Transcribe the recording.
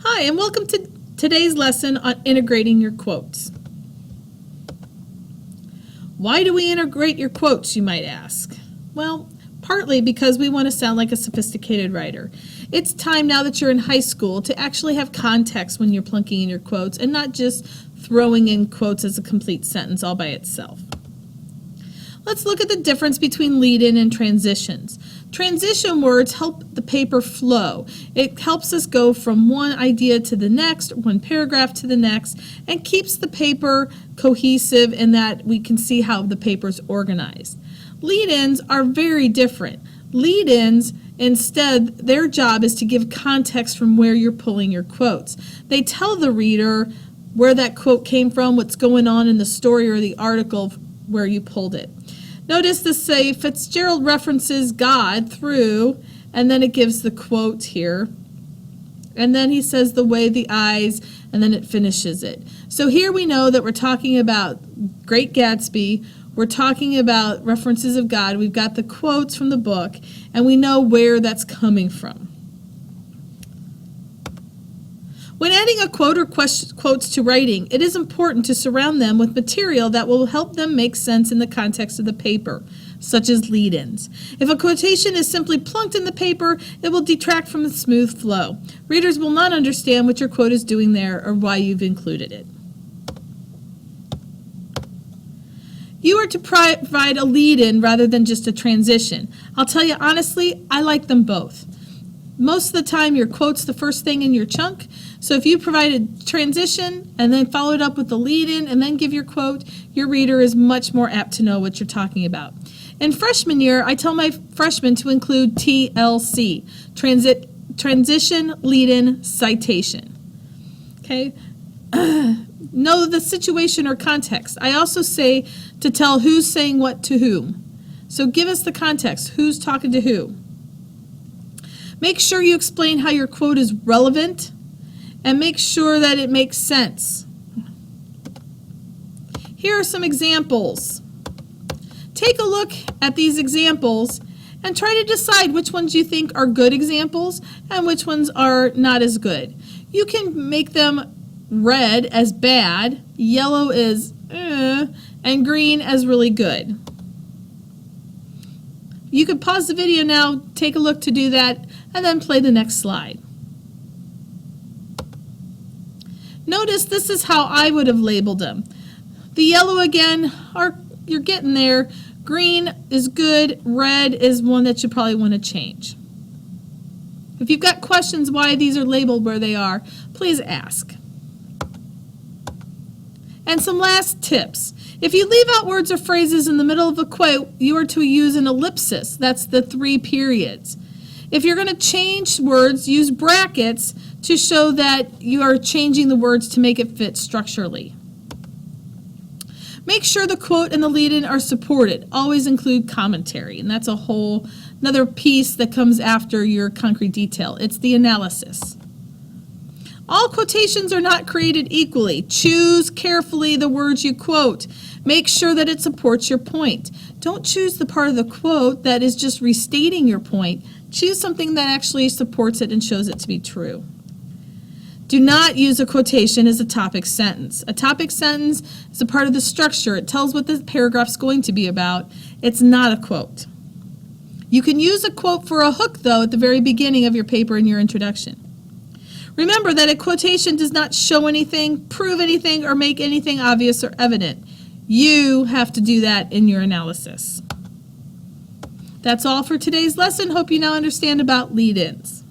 Hi, and welcome to today's lesson on integrating your quotes. Why do we integrate your quotes, you might ask? Well, partly because we want to sound like a sophisticated writer. It's time now that you're in high school to actually have context when you're plunking in your quotes and not just throwing in quotes as a complete sentence all by itself. Let's look at the difference between lead-in and transitions. Transition words help the paper flow. It helps us go from one idea to the next, one paragraph to the next, and keeps the paper cohesive in that we can see how the paper is organized. Lead-ins are very different. Lead-ins, instead, their job is to give context from where you're pulling your quotes. They tell the reader where that quote came from, what's going on in the story or the article where you pulled it. Notice this say Fitzgerald references God through, and then it gives the quote here. And then he says the way, the eyes, and then it finishes it. So here we know that we're talking about Great Gatsby. We're talking about references of God. We've got the quotes from the book, and we know where that's coming from. When adding a quote or quotes to writing, it is important to surround them with material that will help them make sense in the context of the paper, such as lead-ins. If a quotation is simply plunked in the paper, it will detract from the smooth flow. Readers will not understand what your quote is doing there or why you've included it. You are to provide a lead-in rather than just a transition. I'll tell you honestly, I like them both. Most of the time, your quote's the first thing in your chunk. So if you provide a transition and then follow it up with the lead-in and then give your quote, your reader is much more apt to know what you're talking about. In freshman year, I tell my freshmen to include TLC, transition, lead-in, citation. Okay? Know the situation or context. I also say to tell who's saying what to whom. So give us the context. Who's talking to who? Make sure you explain how your quote is relevant and make sure that it makes sense. Here are some examples. Take a look at these examples and try to decide which ones you think are good examples and which ones are not as good. You can make them red as bad, yellow as and green as really good. You could pause the video now, take a look to do that, and then play the next slide. Notice this is how I would have labeled them. The yellow again, you're getting there. Green is good. Red is one that you probably want to change. If you've got questions why these are labeled where they are, please ask. And some last tips. If you leave out words or phrases in the middle of a quote, you are to use an ellipsis. That's the 3 periods. If you're going to change words, use brackets to show that you are changing the words to make it fit structurally. Make sure the quote and the lead-in are supported. Always include commentary, and that's a whole another piece that comes after your concrete detail. It's the analysis. All quotations are not created equally. Choose carefully the words you quote. Make sure that it supports your point. Don't choose the part of the quote that is just restating your point. Choose something that actually supports it and shows it to be true. Do not use a quotation as a topic sentence. A topic sentence is a part of the structure. It tells what the paragraph's going to be about. It's not a quote. You can use a quote for a hook, though, at the very beginning of your paper in your introduction. Remember that a quotation does not show anything, prove anything, or make anything obvious or evident. You have to do that in your analysis. That's all for today's lesson. Hope you now understand about lead-ins.